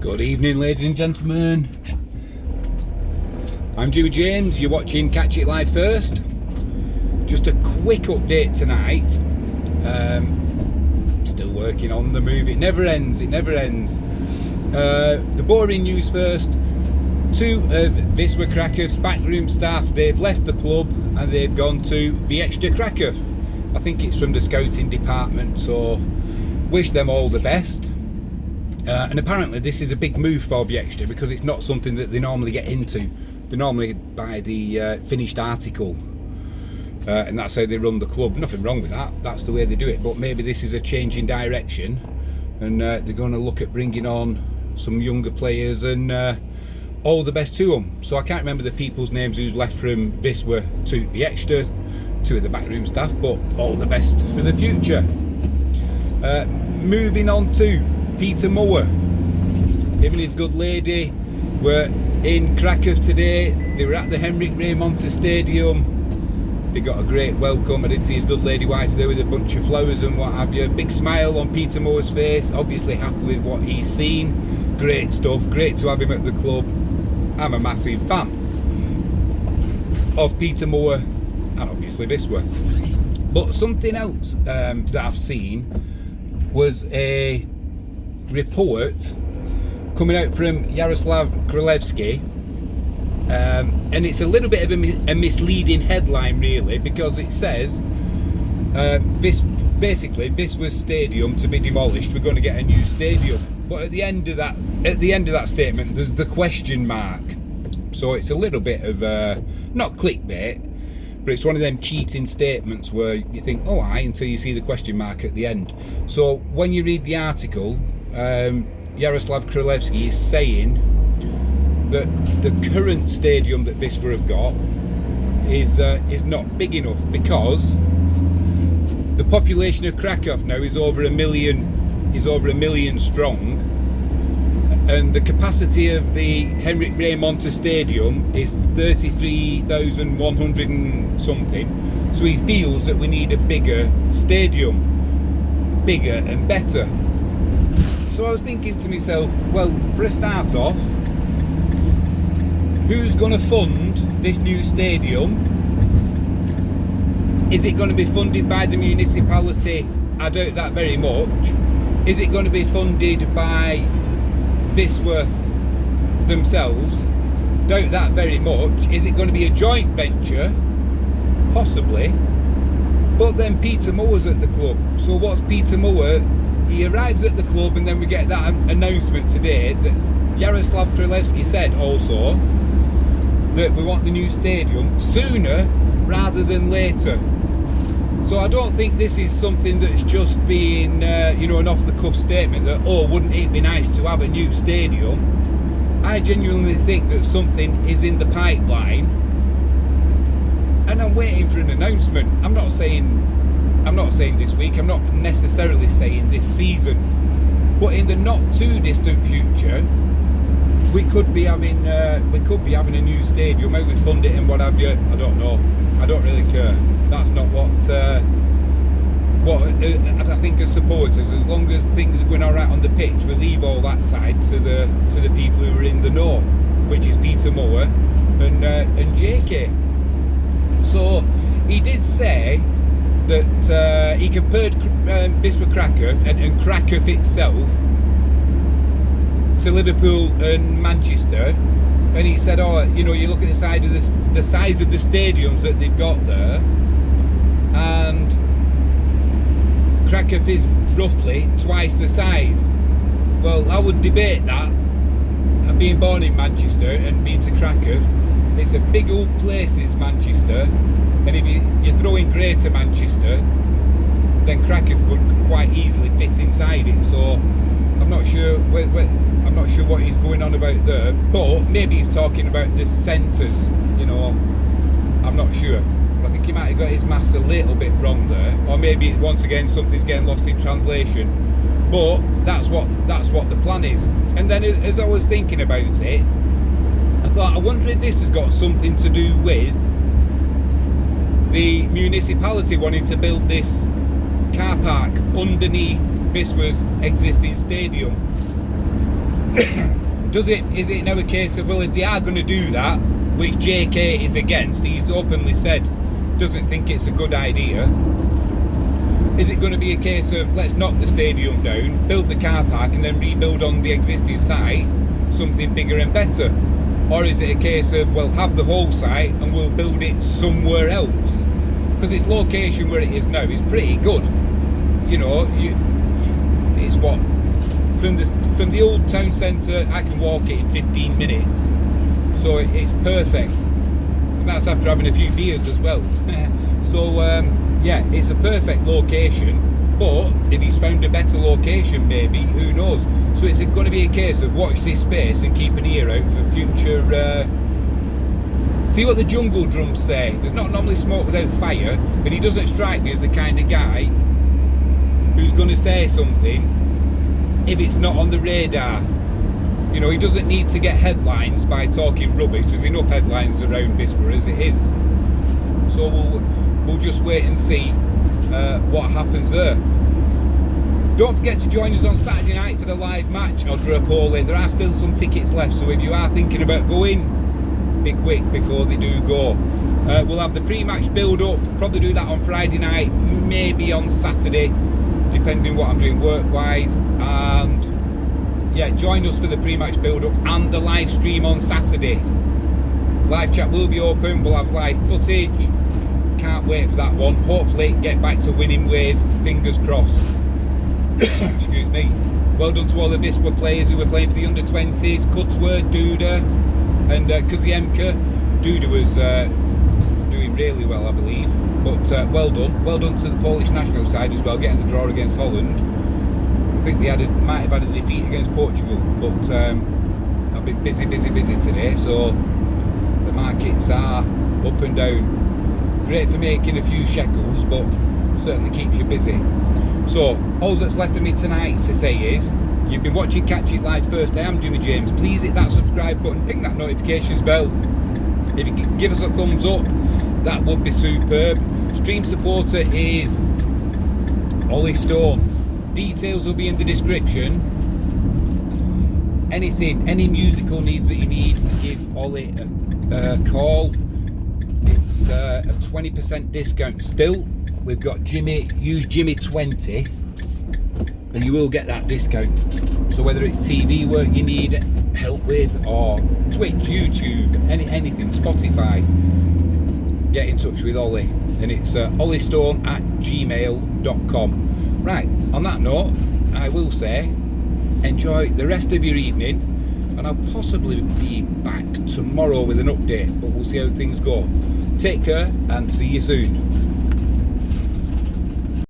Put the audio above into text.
Good evening, ladies and gentlemen. I'm Jimmy James, you're watching Catch It Live First. Just a quick update tonight. Still working on the move, it never ends. The boring news first. Two of Wisla Krakow's backroom staff, they've left the club and they've gone to Wisla Krakow. I think it's from the scouting department, so wish them all the best. And apparently this is a big move for Wisla because it's not something that they normally get into. They normally buy the finished article, and that's how they run the club. Nothing wrong with that, that's the way they do it, but maybe this is a change in direction, and they're going to look at bringing on some younger players, and all the best to them. So I can't remember the people's names who's left from Wisla to Wisla, two of the backroom staff, but all the best for the future. Moving on to Peter Moore. Him and his good lady were in Krakow today. They were at the Henrik Raymonter Stadium. They got a great welcome. I did see his good lady wife there with a bunch of flowers and what have you. Big smile on Peter Moore's face, obviously happy with what he's seen. Great stuff, great to have him at the club. I'm a massive fan of Peter Moore and obviously Wisla. But something else that I've seen was a report coming out from Jarosław Królewski, and it's a little bit of a misleading headline really, because it says basically Wisla stadium to be demolished, we're going to get a new stadium, but at the end of that statement there's the question mark, so it's a little bit of not clickbait, but it's one of them cheating statements where you think, oh aye, until you see the question mark at the end. So when you read the article, Jarosław Królewski is saying that the current stadium that Wisla have got is not big enough, because the population of Krakow now is over a million strong, and the capacity of the Henrik Raymonter Stadium is 33,100 and something. So he feels that we need a bigger stadium, bigger and better. So I was thinking to myself, well, for a start off, who's going to fund this new stadium? Is it going to be funded by the municipality? I doubt that very much. Is it going to be funded by Wisla themselves? Doubt that very much. Is it going to be a joint venture? Possibly. But then Peter Moore's at the club. So what's Peter Moore? He arrives at the club, and then we get that announcement today that Jarosław Królewski said also that we want the new stadium sooner rather than later. So I don't think this is something that's just being an off-the-cuff statement that, oh, wouldn't it be nice to have a new stadium? I genuinely think that something is in the pipeline, and I'm waiting for an announcement. I'm not saying this week, I'm not necessarily saying this season, but in the not too distant future we could be having a new stadium. How we fund it and what have you, I don't know. I don't really care. That's not what I think as supporters, as long as things are going alright on the pitch, we leave all that side to the people who are in the know, which is Peter Moore and JK. So he did say that he compared Wisla Krakow and Krakow itself to Liverpool and Manchester, and he said, oh, you look at the size of the stadiums that they've got there, and Krakow is roughly twice the size. Well, I would debate that. And being born in Manchester and being to Krakow, it's a big old place, is Manchester. And if you throw in Greater Manchester, then Krakow would quite easily fit inside it. So I'm not sure what he's going on about there. But maybe he's talking about the centres. I'm not sure. But I think he might have got his maths a little bit wrong there, or maybe once again something's getting lost in translation. But that's what the plan is. And then as I was thinking about it, I thought, I wonder if this has got something to do with the municipality wanting to build this car park underneath Wisla's existing stadium. Is it now a case of, well, if they are going to do that, which JK is against, he's openly said doesn't think it's a good idea, is it going to be a case of let's knock the stadium down, build the car park and then rebuild on the existing site something bigger and better? Or is it a case of, well, have the whole site and we'll build it somewhere else? Because its location where it is now is pretty good. You know, it's what, from the old town centre, I can walk it in 15 minutes. So it's perfect. And that's after having a few beers as well. So, yeah, it's a perfect location. But if he's found a better location, maybe, who knows? So it's going to be a case of watch this space and keep an ear out for future... see what the jungle drums say. There's not normally smoke without fire, but he doesn't strike me as the kind of guy who's going to say something if it's not on the radar. You know, he doesn't need to get headlines by talking rubbish. There's enough headlines around Wisla as it is. So we'll just wait and see what happens there. Don't forget to join us on Saturday night for the live match. I'll draw a poll in. There are still some tickets left, so if you are thinking about going, be quick before they do go. We'll have the pre-match build-up, probably do that on Friday night, maybe on Saturday, depending what I'm doing work-wise. And yeah, join us for the pre-match build-up and the live stream on Saturday. Live chat will be open, we'll have live footage. Can't wait for that one. Hopefully get back to winning ways, fingers crossed. Excuse me. Well done to all the Wisla players who were playing for the under-20s, Kutzwer, Duda and Kuziemka. Duda was doing really well, I believe, but well done to the Polish national side as well, getting the draw against Holland. I think they might have had a defeat against Portugal, but I've been busy today, so the markets are up and down. Great for making a few shekels, but certainly keeps you busy. So all that's left for me tonight to say is, you've been watching Catch It Live First. I am Jimmy James. Please hit that subscribe button, ping that notifications bell. If you can give us a thumbs up, that would be superb. Stream supporter is Ollie Stone. Details will be in the description. Anything, any musical needs that you need, give Ollie a call. It's a 20% discount still. We've got Jimmy, use Jimmy 20 and you will get that discount. So whether it's TV work you need help with, or Twitch, YouTube, anything, Spotify, get in touch with Ollie, and it's olliestone@gmail.com. Right, on that note, I will say enjoy the rest of your evening, and I'll possibly be back tomorrow with an update, but we'll see how things go. Take care and see you soon.